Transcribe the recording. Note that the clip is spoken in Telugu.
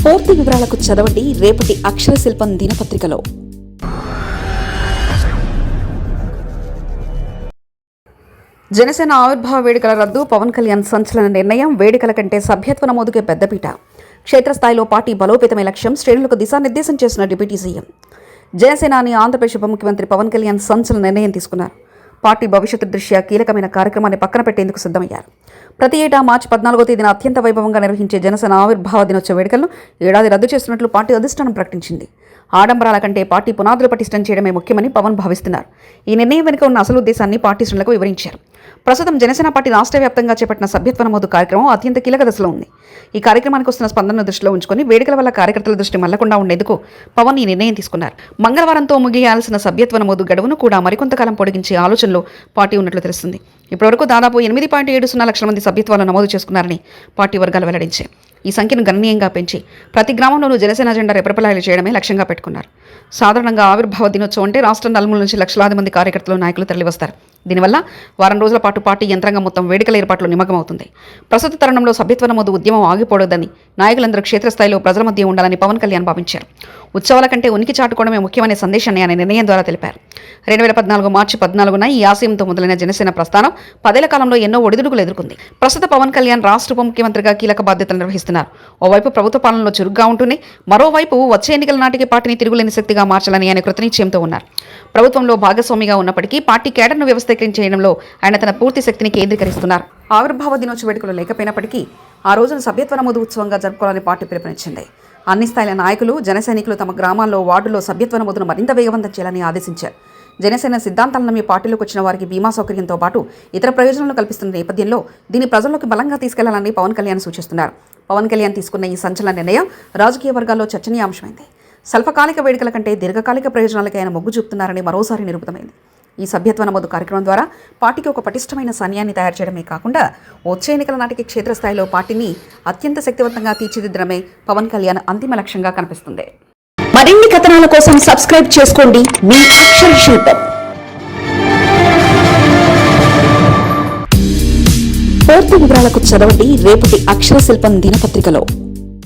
పూర్తి వివరాలకు చదవండి రేపటి అక్షర శిల్పం దినపత్రికలో. జనసేన ఆవిర్భావ వేడుకల రద్దు, పవన్ కళ్యాణ్ సంచలన నిర్ణయం. వేడుకల కంటే సభ్యత్వ నమోదుకే పెద్దపీట. క్షేత్రస్థాయిలో పార్టీ బలోపేతమే లక్ష్యం. శ్రేణులకు దిశానిర్దేశం చేసిన డిప్యూటీ సీఎం. జనసేనాని ఆంధ్రప్రదేశ్ ఉప ముఖ్యమంత్రి పవన్ కళ్యాణ్ సంచలన నిర్ణయం తీసుకున్నారు. పార్టీ భవిష్యత్తు దృష్ట్యా కీలకమైన కార్యక్రమాన్ని పక్కన పెట్టేందుకు సిద్ధమయ్యారు. ప్రతి ఏటా మార్చి 14వ తేదీన అత్యంత వైభవంగా నిర్వహించే జనసేన ఆవిర్భావ దినోత్సవ వేడుకలను ఏడాది రద్దు చేస్తున్నట్లు పార్టీ అధిష్టానం ప్రకటించింది. ఆడంబరాల కంటే పార్టీ పునాదులు పటిష్టం చేయడమే ముఖ్యమని పవన్ భావిస్తున్నారు. ఈ నిర్ణయం వెనుక ఉన్న అసలు ఉద్దేశాన్ని పార్టీ శ్రేణులకు వివరించారు. ప్రస్తుతం జనసేన పార్టీ రాష్ట్ర వ్యాప్తంగా చేపట్టిన సభ్యత్వ నమోదు కార్యక్రమం అత్యంత కీలక దశలో ఉంది. ఈ కార్యక్రమానికి వస్తున్న స్పందనను దృష్టిలో ఉంచుకొని వేడుకల వల్ల కార్యకర్తల దృష్టి మళ్లకుండా ఉండేందుకు పవన్ ఈ నిర్ణయం తీసుకున్నారు. మంగళవారంతో ముగియాల్సిన సభ్యత్వ నమోదు గడువును కూడా మరికొంతకాలం పొడిగించే ఆలోచనలో పార్టీ ఉన్నట్లు తెలుస్తుంది. ఇప్పటివరకు దాదాపు 8.70 లక్షల మంది సభ్యత్వాలు నమోదు చేసుకున్నారని పార్టీ వర్గాలు వెల్లడించాయి. ఈ సంఖ్యను గణనీయంగా పెంచి ప్రతి గ్రామంలోనూ జనసేన జెండా రెపరెపలాయలు చేయడమే లక్ష్యంగా పెట్టుకున్నారు. సాధారణంగా ఆవిర్భావ దినోత్సవం అంటే రాష్ట్రం నలుమూల నుంచి లక్షలాది మంది కార్యకర్తలు, నాయకులు తరలివస్తారు. దీనివల్ల వారం రోజుల పాటు పార్టీ యంత్రాంగం మొత్తం వేడుకల ఏర్పాట్లు నిమగ్నమవుతుంది. ప్రస్తుత తరుణంలో సభ్యత్వ నమోదు ఉద్యమం ఆగిపోవద్దని, నాయకులందరూ క్షేత్రస్థాయిలో ప్రజల మధ్య ఉండాలని పవన్ కళ్యాణ్ భావించారు. ఉత్సవాల కంటే ఉనికి చాటుకోవడమే ముఖ్యమనే సందేశాన్ని ఆయన నిర్ణయం ద్వారా తెలిపారు. 2014 మార్చి 14న ఈ ఆశయంతో మొదలైన జనసేన ప్రస్థానం 10 ఏళ్ల కాలంలో ఎన్నో ఒడిదుడుకులు ఎదుర్కొంది. ప్రస్తుత పవన్ కళ్యాణ్ రాష్ట్ర ఉప ముఖ్యమంత్రిగా కీలక బాధ్యతలు నిర్వహిస్తున్నారు. ఓవైపు ప్రభుత్వ పాలనలో చురుగ్గా ఉంటూనే మరోవైపు వచ్చే ఎన్నికల నాటికి పార్టీని తిరుగులేని శక్తిగా మార్చాలని ఆయన కృతనిశ్చయంతో ఉన్నారు. ప్రభుత్వంలో భాగస్వామిగా ఉన్నప్పటికీ పార్టీ కేడర్ను వ్యవస్థీకరించడంలో ఆయన తన పూర్తి శక్తిని కేంద్రీకరిస్తున్నారు. ఆవిర్భావ దినోత్సవ వేడుకలు లేకపోయినప్పటికీ ఆ రోజున సభ్యత్వ నమోదు ఉత్సవంగా జరుపుకోవాలని పార్టీ పిలుపునిచ్చింది. అన్ని స్థాయిల నాయకులు, జన సైనికులు తమ గ్రామాల్లో, వార్డుల్లో సభ్యత్వ నమోదును మరింత వేగవంతం చేయాలని ఆదేశించారు. జనసేన సిద్ధాంతాలను నమ్మి పార్టీలోకి వచ్చిన వారికి బీమా సౌకర్యంతో పాటు ఇతర ప్రయోజనాలు కల్పిస్తున్న నేపథ్యంలో దీన్ని ప్రజల్లోకి బలంగా తీసుకెళ్లాలని పవన్ కళ్యాణ్ సూచిస్తున్నారు. పవన్ కళ్యాణ్ తీసుకున్న ఈ సంచలన నిర్ణయం రాజకీయ వర్గాల్లో చర్చనీయాంశమైంది. స్వల్పకాలిక వేడుకల కంటే దీర్ఘకాలిక ప్రయోజనాలకి ఆయన మొగ్గు చూపుతున్నారని మరోసారి నిరూపితమైంది. ఈ సభ్యత్వ నమోదు కార్యక్రమం ద్వారా పార్టీకి ఒక పటిష్టమైన సైన్యాన్ని తయారు చేయడమే కాకుండా వచ్చే ఎన్నికల నాటికి క్షేత్రస్థాయిలో పార్టీని అత్యంత శక్తివంతంగా తీర్చిదిద్దడమే పవన్ కళ్యాణ్ అంతిమ లక్ష్యంగా కనిపిస్తుంది. మరిన్ని కథనాల కోసం సబ్స్క్రైబ్ చేసుకోండి మీ అక్షర శిల్పం. పూర్తి వివరాలకు చదవండి రేపటి అక్షర శిల్పం దినపత్రికలో.